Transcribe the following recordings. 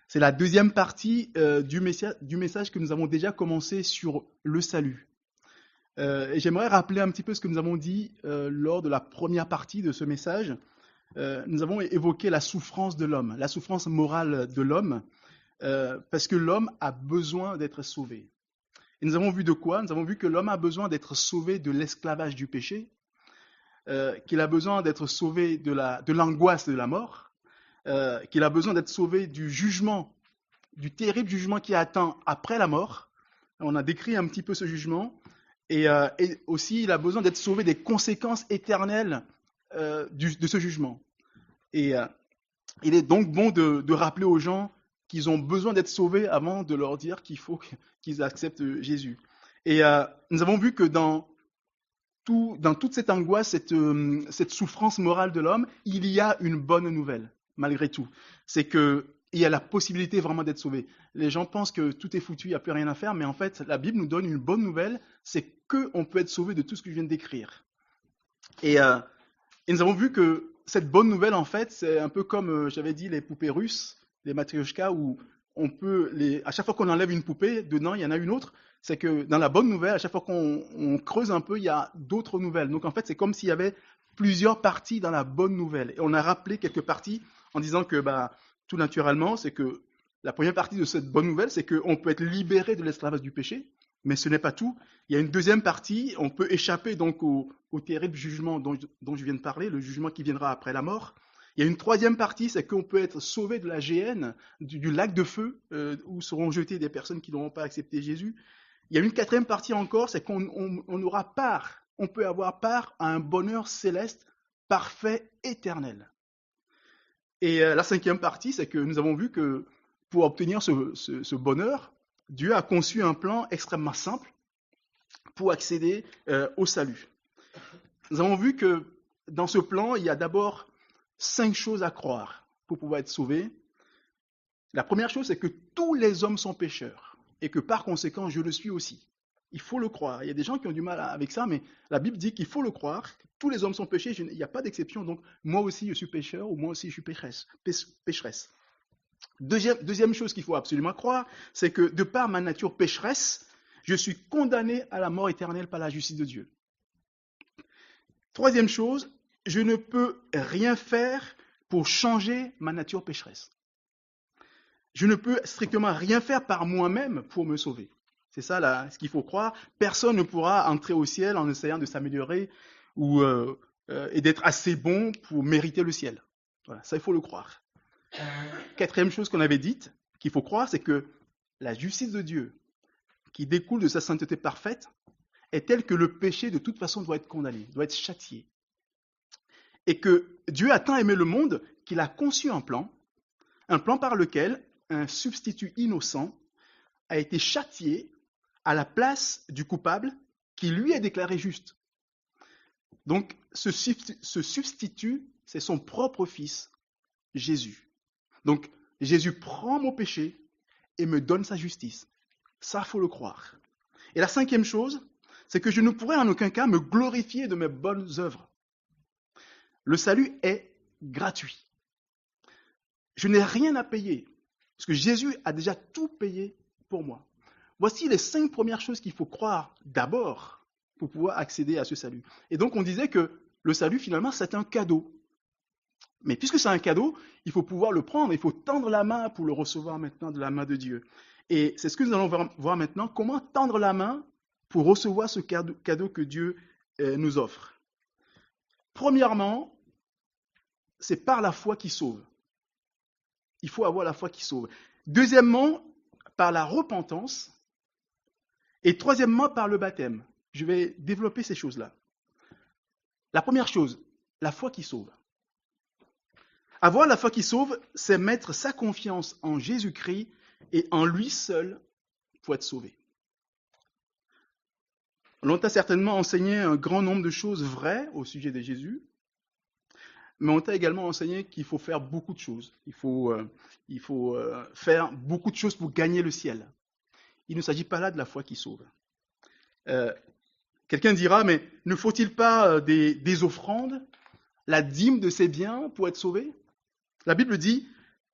C'est la deuxième partie du message que nous avons déjà commencé sur le salut. Et j'aimerais rappeler un petit peu ce que nous avons dit lors de la première partie de ce message. Nous avons évoqué la souffrance de l'homme, la souffrance morale de l'homme, parce que l'homme a besoin d'être sauvé. Et nous avons vu de quoi? Nous avons vu que l'homme a besoin d'être sauvé de l'esclavage du péché, qu'il a besoin d'être sauvé de l'angoisse de la mort, qu'il a besoin d'être sauvé du jugement, du terrible jugement qui attend après la mort. On a décrit un petit peu ce jugement. Et aussi, il a besoin d'être sauvé des conséquences éternelles de ce jugement. Et il est donc bon de rappeler aux gens qu'ils ont besoin d'être sauvés avant de leur dire qu'il faut qu'ils acceptent Jésus. Et nous avons vu que dans toute cette angoisse, cette souffrance morale de l'homme, il y a une bonne nouvelle, malgré tout. C'est qu'il y a la possibilité vraiment d'être sauvé. Les gens pensent que tout est foutu, il n'y a plus rien à faire, mais en fait, la Bible nous donne une bonne nouvelle, c'est qu'on peut être sauvé de tout ce que je viens de décrire. Et nous avons vu que cette bonne nouvelle, en fait, c'est un peu comme, j'avais dit, les poupées russes, les matrioshkas, où on peut, à chaque fois qu'on enlève une poupée, dedans, il y en a une autre. C'est que dans la bonne nouvelle, à chaque fois qu'on creuse un peu, il y a d'autres nouvelles. Donc, en fait, c'est comme s'il y avait plusieurs parties dans la bonne nouvelle. Et on a rappelé quelques parties en disant que, tout naturellement, c'est que la première partie de cette bonne nouvelle, c'est qu'on peut être libéré de l'esclavage du péché, mais ce n'est pas tout. Il y a une deuxième partie, on peut échapper donc au terrible jugement dont je viens de parler, le jugement qui viendra après la mort. Il y a une troisième partie, c'est qu'on peut être sauvé de la géhenne, du lac de feu, où seront jetées des personnes qui n'auront pas accepté Jésus. Il y a une quatrième partie encore, c'est qu'on aura part, on peut avoir part à un bonheur céleste, parfait, éternel. Et la cinquième partie, c'est que nous avons vu que pour obtenir ce bonheur, Dieu a conçu un plan extrêmement simple pour accéder au salut. Nous avons vu que dans ce plan, il y a d'abord 5 choses à croire pour pouvoir être sauvé. La première chose, c'est que tous les hommes sont pécheurs et que par conséquent, je le suis aussi. Il faut le croire. Il y a des gens qui ont du mal avec ça, mais la Bible dit qu'il faut le croire. Tous les hommes sont péchés, il n'y a pas d'exception. Donc, moi aussi, je suis pécheur ou moi aussi, je suis pécheresse. Deuxième chose qu'il faut absolument croire, c'est que de par ma nature pécheresse, je suis condamné à la mort éternelle par la justice de Dieu. Troisième chose, je ne peux rien faire pour changer ma nature pécheresse. Je ne peux strictement rien faire par moi-même pour me sauver. C'est ça là, ce qu'il faut croire. Personne ne pourra entrer au ciel en essayant de s'améliorer et d'être assez bon pour mériter le ciel. Voilà, ça il faut le croire. Quatrième chose qu'on avait dite, qu'il faut croire, c'est que la justice de Dieu, qui découle de sa sainteté parfaite, est telle que le péché de toute façon doit être condamné, doit être châtié. Et que Dieu a tant aimé le monde qu'il a conçu un plan par lequel un substitut innocent a été châtié à la place du coupable qui lui est déclaré juste. Donc ce substitut, c'est son propre fils, Jésus. Donc Jésus prend mon péché et me donne sa justice. Ça, il faut le croire. Et la cinquième chose, c'est que je ne pourrais en aucun cas me glorifier de mes bonnes œuvres. Le salut est gratuit. Je n'ai rien à payer, parce que Jésus a déjà tout payé pour moi. Voici les 5 premières choses qu'il faut croire d'abord pour pouvoir accéder à ce salut. Et donc on disait que le salut, finalement, c'est un cadeau. Mais puisque c'est un cadeau, il faut pouvoir le prendre, il faut tendre la main pour le recevoir maintenant de la main de Dieu. Et c'est ce que nous allons voir maintenant, comment tendre la main pour recevoir ce cadeau que Dieu nous offre. Premièrement, c'est par la foi qui sauve. Il faut avoir la foi qui sauve. Deuxièmement, par la repentance. Et troisièmement, par le baptême. Je vais développer ces choses-là. La première chose, la foi qui sauve. Avoir la foi qui sauve, c'est mettre sa confiance en Jésus-Christ et en lui seul pour être sauvé. On t'a certainement enseigné un grand nombre de choses vraies au sujet de Jésus, mais on t'a également enseigné qu'il faut faire beaucoup de choses. Il faut faire beaucoup de choses pour gagner le ciel. Il ne s'agit pas là de la foi qui sauve. Quelqu'un dira, mais ne faut-il pas des offrandes, la dîme de ses biens pour être sauvé? La Bible dit,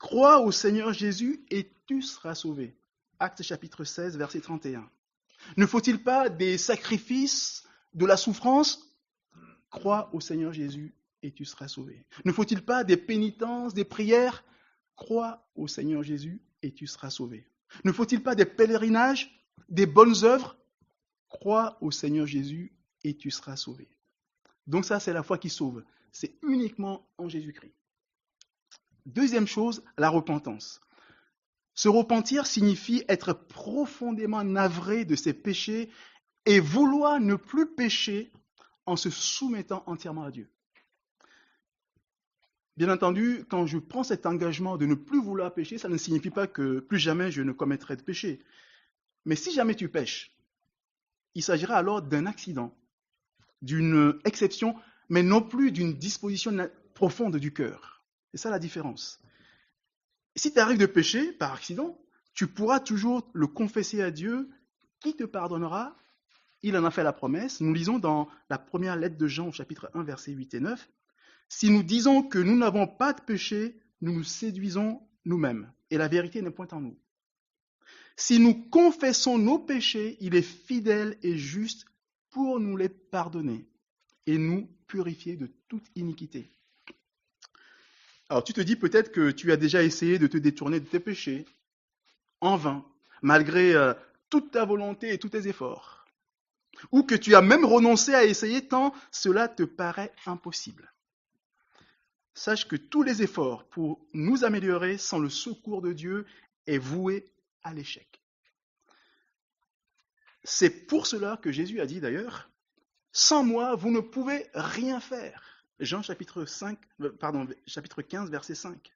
Crois au Seigneur Jésus et tu seras sauvé. Actes chapitre 16, verset 31. Ne faut-il pas des sacrifices, de la souffrance? Crois au Seigneur Jésus et tu seras sauvé. Ne faut-il pas des pénitences, des prières? Crois au Seigneur Jésus et tu seras sauvé. Ne faut-il pas des pèlerinages, des bonnes œuvres? Crois au Seigneur Jésus et tu seras sauvé. Donc ça, c'est la foi qui sauve. C'est uniquement en Jésus-Christ. Deuxième chose, la repentance. Se repentir signifie être profondément navré de ses péchés et vouloir ne plus pécher en se soumettant entièrement à Dieu. Bien entendu, quand je prends cet engagement de ne plus vouloir pécher, ça ne signifie pas que plus jamais je ne commettrai de péché. Mais si jamais tu pêches, il s'agira alors d'un accident, d'une exception, mais non plus d'une disposition profonde du cœur. C'est ça la différence. Si tu arrives de pécher par accident, tu pourras toujours le confesser à Dieu, qui te pardonnera. Il en a fait la promesse. Nous lisons dans la première lettre de Jean, chapitre 1, versets 8 et 9. Si nous disons que nous n'avons pas de péché, nous nous séduisons nous-mêmes, et la vérité n'est point en nous. Si nous confessons nos péchés, il est fidèle et juste pour nous les pardonner et nous purifier de toute iniquité. Alors tu te dis peut-être que tu as déjà essayé de te détourner de tes péchés, en vain, malgré toute ta volonté et tous tes efforts. Ou que tu as même renoncé à essayer tant cela te paraît impossible. Sache que tous les efforts pour nous améliorer sans le secours de Dieu est voué à l'échec. C'est pour cela que Jésus a dit d'ailleurs, « Sans moi, vous ne pouvez rien faire ». Jean chapitre 15, verset 5.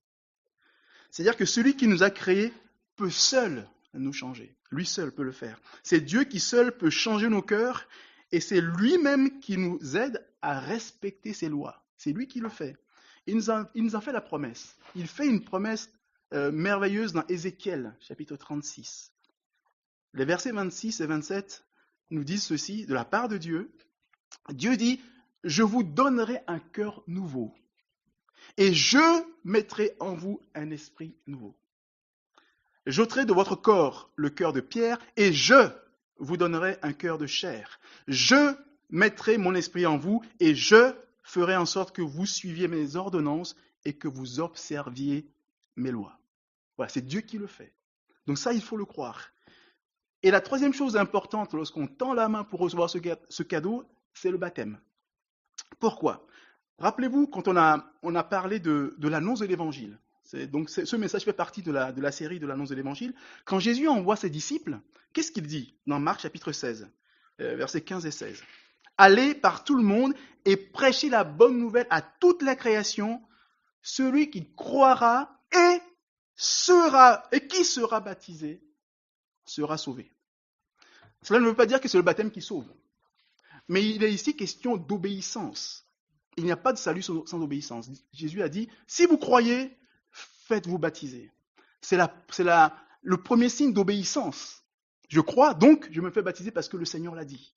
C'est-à-dire que celui qui nous a créés peut seul nous changer. Lui seul peut le faire. C'est Dieu qui seul peut changer nos cœurs et c'est lui-même qui nous aide à respecter ses lois. C'est lui qui le fait. Il nous a fait la promesse. Il fait une promesse merveilleuse dans Ézéchiel, chapitre 36. Les versets 26 et 27 nous disent ceci, de la part de Dieu. Dieu dit, « Je vous donnerai un cœur nouveau, et je mettrai en vous un esprit nouveau. J'ôterai de votre corps le cœur de pierre, et je vous donnerai un cœur de chair. Je mettrai mon esprit en vous, et je ferai en sorte que vous suiviez mes ordonnances et que vous observiez mes lois. » Voilà, c'est Dieu qui le fait. Donc ça, il faut le croire. Et la troisième chose importante lorsqu'on tend la main pour recevoir ce cadeau, c'est le baptême. Pourquoi? Rappelez-vous, quand on a parlé de l'annonce de l'Évangile, ce message fait partie de la série de l'annonce de l'Évangile. Quand Jésus envoie ses disciples, qu'est-ce qu'il dit dans Marc chapitre 16, versets 15 et 16? Allez par tout le monde et prêchez la bonne nouvelle à toute la création. Celui qui croira et qui sera baptisé sera sauvé. Cela ne veut pas dire que c'est le baptême qui sauve. Mais il est ici question d'obéissance. Il n'y a pas de salut sans obéissance. Jésus a dit, si vous croyez, faites-vous baptiser. C'est le premier signe d'obéissance. Je crois, donc je me fais baptiser parce que le Seigneur l'a dit.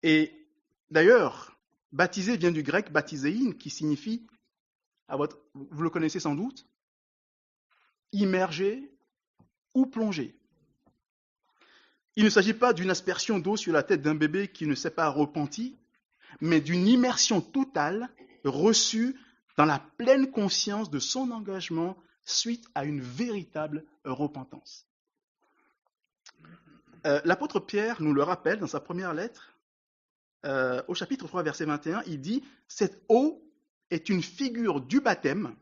Et d'ailleurs, baptiser vient du grec baptiséin, qui signifie, vous le connaissez sans doute, immerger ou plonger. Il ne s'agit pas d'une aspersion d'eau sur la tête d'un bébé qui ne s'est pas repenti, mais d'une immersion totale reçue dans la pleine conscience de son engagement suite à une véritable repentance. L'apôtre Pierre nous le rappelle dans sa première lettre, au chapitre 3, verset 21, il dit « Cette eau est une figure du baptême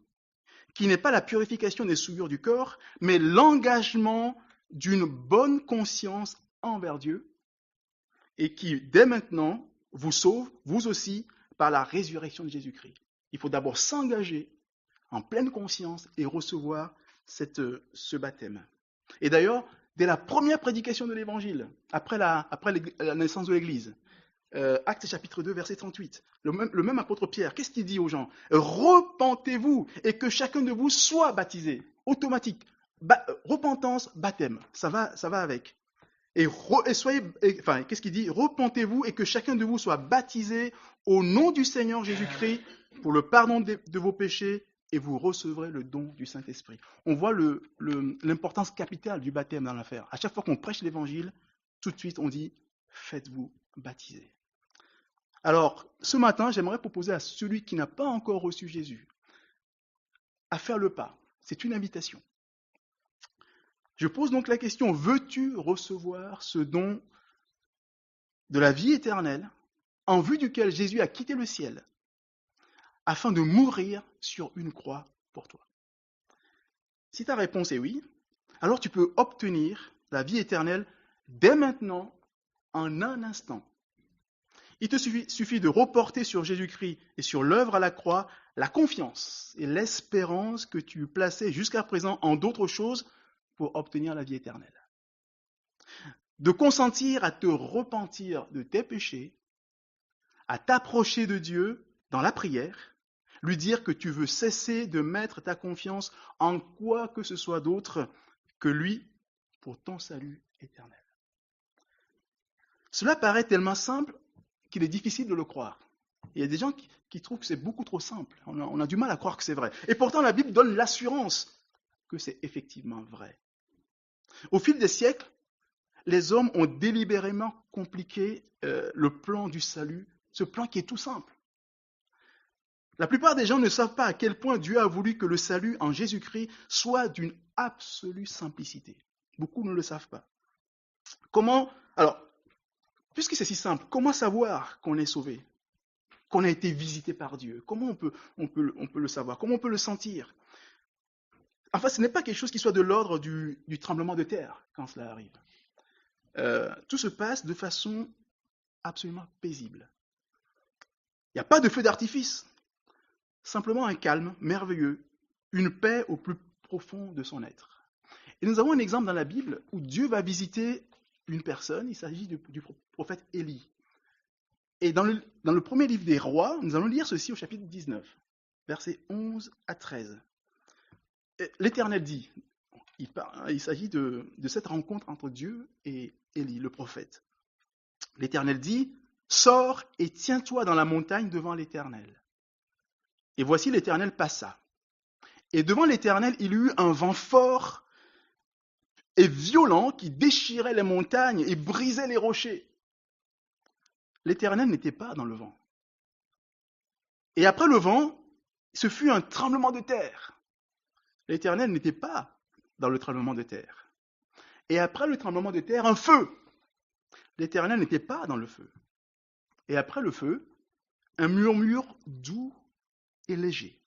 qui n'est pas la purification des souillures du corps, mais l'engagement d'une bonne conscience envers Dieu et qui, dès maintenant, vous sauve, vous aussi, par la résurrection de Jésus-Christ. » Il faut d'abord s'engager en pleine conscience et recevoir ce baptême. Et d'ailleurs, dès la première prédication de l'Évangile, après la naissance de l'Église, Actes chapitre 2, verset 38, le même apôtre Pierre, qu'est-ce qu'il dit aux gens? Repentez-vous et que chacun de vous soit baptisé. Automatique. Repentance, baptême. Ça va avec. Qu'est-ce qu'il dit? Repentez-vous et que chacun de vous soit baptisé au nom du Seigneur Jésus-Christ pour le pardon de vos péchés et vous recevrez le don du Saint-Esprit. On voit l'importance capitale du baptême dans l'affaire. À chaque fois qu'on prêche l'évangile, tout de suite on dit faites-vous baptiser. Alors, ce matin, j'aimerais proposer à celui qui n'a pas encore reçu Jésus à faire le pas. C'est une invitation. Je pose donc la question, veux-tu recevoir ce don de la vie éternelle en vue duquel Jésus a quitté le ciel afin de mourir sur une croix pour toi? Si ta réponse est oui, alors tu peux obtenir la vie éternelle dès maintenant, en un instant. Il te suffit de reporter sur Jésus-Christ et sur l'œuvre à la croix la confiance et l'espérance que tu plaçais jusqu'à présent en d'autres choses pour obtenir la vie éternelle. De consentir à te repentir de tes péchés, à t'approcher de Dieu dans la prière, lui dire que tu veux cesser de mettre ta confiance en quoi que ce soit d'autre que lui pour ton salut éternel. Cela paraît tellement simple qu'il est difficile de le croire. Il y a des gens qui trouvent que c'est beaucoup trop simple. On a du mal à croire que c'est vrai. Et pourtant, la Bible donne l'assurance que c'est effectivement vrai. Au fil des siècles, les hommes ont délibérément compliqué le plan du salut, ce plan qui est tout simple. La plupart des gens ne savent pas à quel point Dieu a voulu que le salut en Jésus-Christ soit d'une absolue simplicité. Beaucoup ne le savent pas. Alors, puisque c'est si simple, comment savoir qu'on est sauvé, qu'on a été visité par Dieu? Comment on peut le savoir? Comment on peut le sentir? Enfin, ce n'est pas quelque chose qui soit de l'ordre du tremblement de terre quand cela arrive. Tout se passe de façon absolument paisible. Il n'y a pas de feu d'artifice, simplement un calme merveilleux, une paix au plus profond de son être. Et nous avons un exemple dans la Bible où Dieu va visiter une personne, il s'agit du prophète Élie. Et dans le premier livre des rois, nous allons lire ceci au chapitre 19, versets 11 à 13. L'Éternel dit, il s'agit de cette rencontre entre Dieu et Élie, le prophète. L'Éternel dit, « Sors et tiens-toi dans la montagne devant l'Éternel. » Et voici l'Éternel passa. Et devant l'Éternel, il y eut un vent fort et violent qui déchirait les montagnes et brisait les rochers. L'Éternel n'était pas dans le vent. Et après le vent, ce fut un tremblement de terre. L'Éternel n'était pas dans le tremblement de terre. Et après le tremblement de terre, un feu. L'Éternel n'était pas dans le feu. Et après le feu, un murmure doux et léger.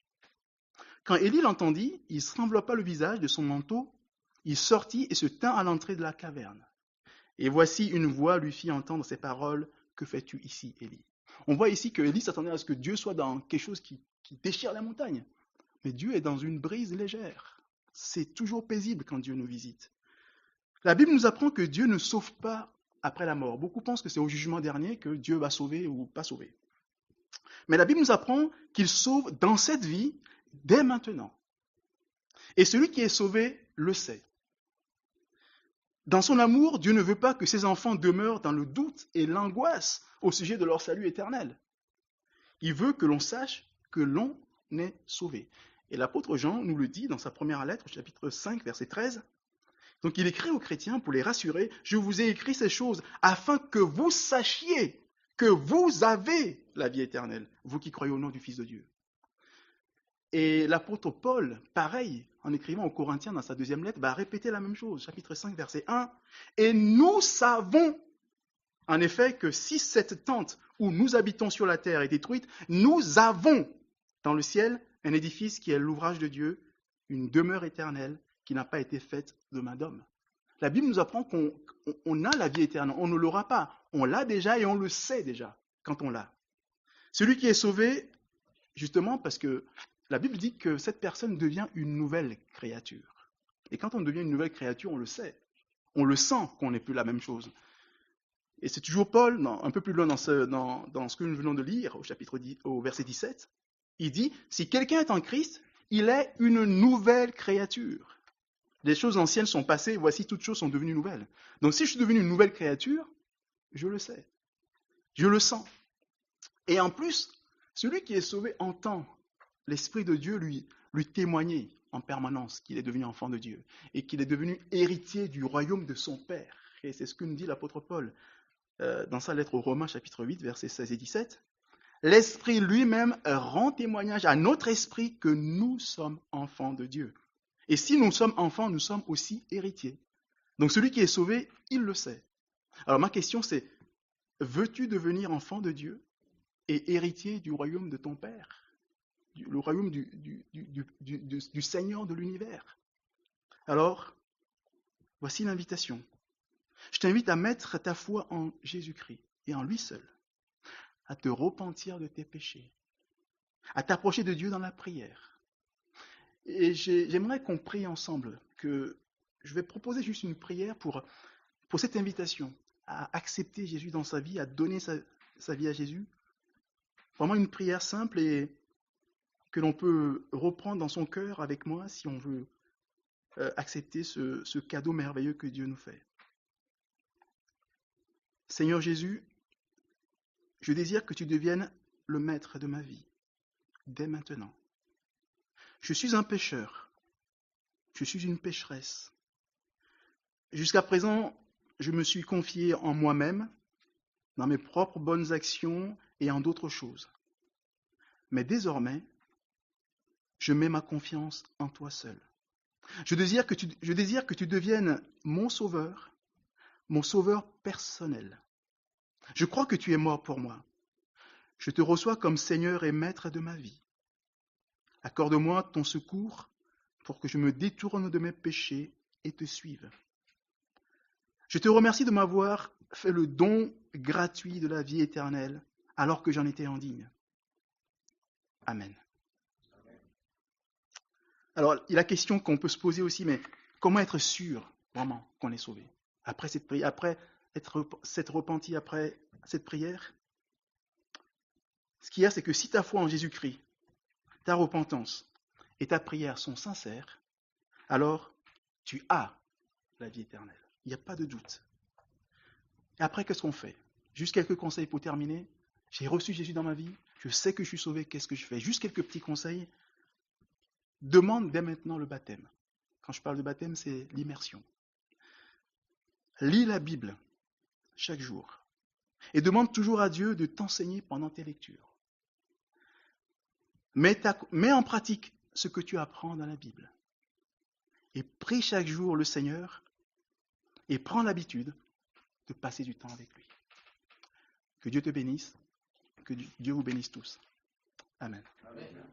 Quand Élie l'entendit, il s'enveloppa le visage de son manteau, il sortit et se tint à l'entrée de la caverne. Et voici une voix lui fit entendre ces paroles, « Que fais-tu ici, Élie ?» On voit ici que Élie s'attendait à ce que Dieu soit dans quelque chose qui déchire la montagne. Mais Dieu est dans une brise légère. C'est toujours paisible quand Dieu nous visite. La Bible nous apprend que Dieu ne sauve pas après la mort. Beaucoup pensent que c'est au jugement dernier que Dieu va sauver ou pas sauver. Mais la Bible nous apprend qu'il sauve dans cette vie, dès maintenant. Et celui qui est sauvé le sait. Dans son amour, Dieu ne veut pas que ses enfants demeurent dans le doute et l'angoisse au sujet de leur salut éternel. Il veut que l'on sache que l'on est sauvé. Et l'apôtre Jean nous le dit dans sa première lettre, au chapitre 5, verset 13. Donc il écrit aux chrétiens pour les rassurer, « Je vous ai écrit ces choses afin que vous sachiez que vous avez la vie éternelle, vous qui croyez au nom du Fils de Dieu. » Et l'apôtre Paul, pareil, en écrivant aux Corinthiens dans sa deuxième lettre, va répéter la même chose, chapitre 5, verset 1. « Et nous savons, en effet, que si cette tente où nous habitons sur la terre est détruite, nous avons dans le ciel un édifice qui est l'ouvrage de Dieu, une demeure éternelle qui n'a pas été faite de main d'homme. » La Bible nous apprend qu'on a la vie éternelle, on ne l'aura pas, on l'a déjà et on le sait déjà quand on l'a. Celui qui est sauvé, justement parce que la Bible dit que cette personne devient une nouvelle créature. Et quand on devient une nouvelle créature, on le sait. On le sent qu'on n'est plus la même chose. Et c'est toujours Paul, un peu plus loin dans ce que nous venons de lire, au verset 17, il dit, « Si quelqu'un est en Christ, il est une nouvelle créature. Les choses anciennes sont passées, voici toutes choses sont devenues nouvelles. » Donc si je suis devenu une nouvelle créature, je le sais. Je le sens. Et en plus, celui qui est sauvé entend l'Esprit de Dieu lui témoignait en permanence qu'il est devenu enfant de Dieu et qu'il est devenu héritier du royaume de son Père. Et c'est ce que nous dit l'apôtre Paul dans sa lettre aux Romains chapitre 8, versets 16 et 17. L'Esprit lui-même rend témoignage à notre esprit que nous sommes enfants de Dieu. Et si nous sommes enfants, nous sommes aussi héritiers. Donc celui qui est sauvé, il le sait. Alors ma question c'est, veux-tu devenir enfant de Dieu et héritier du royaume de ton Père, le royaume du Seigneur de l'univers? Alors, voici l'invitation. Je t'invite à mettre ta foi en Jésus-Christ et en lui seul, à te repentir de tes péchés, à t'approcher de Dieu dans la prière. Et j'aimerais qu'on prie ensemble, que je vais proposer juste une prière pour cette invitation à accepter Jésus dans sa vie, à donner sa vie à Jésus. Vraiment une prière simple et que l'on peut reprendre dans son cœur avec moi si on veut accepter ce cadeau merveilleux que Dieu nous fait. Seigneur Jésus, je désire que tu deviennes le maître de ma vie, dès maintenant. Je suis un pécheur, je suis une pécheresse. Jusqu'à présent, je me suis confié en moi-même, dans mes propres bonnes actions et en d'autres choses. Mais désormais, je mets ma confiance en toi seul. Je désire que tu deviennes mon sauveur personnel. Je crois que tu es mort pour moi. Je te reçois comme Seigneur et Maître de ma vie. Accorde-moi ton secours pour que je me détourne de mes péchés et te suive. Je te remercie de m'avoir fait le don gratuit de la vie éternelle alors que j'en étais indigne. Amen. Alors, il y a la question qu'on peut se poser aussi, mais comment être sûr vraiment qu'on est sauvé? Après cette prière, après s'être repenti après cette prière, ce qu'il y a, c'est que si ta foi en Jésus-Christ, ta repentance et ta prière sont sincères, alors tu as la vie éternelle. Il n'y a pas de doute. Et après, qu'est-ce qu'on fait? Juste quelques conseils pour terminer. J'ai reçu Jésus dans ma vie, je sais que je suis sauvé, qu'est-ce que je fais? Juste quelques petits conseils. Demande dès maintenant le baptême. Quand je parle de baptême, c'est l'immersion. Lis la Bible chaque jour et demande toujours à Dieu de t'enseigner pendant tes lectures. Mets en pratique ce que tu apprends dans la Bible et prie chaque jour le Seigneur et prends l'habitude de passer du temps avec lui. Que Dieu te bénisse, que Dieu vous bénisse tous. Amen. Amen.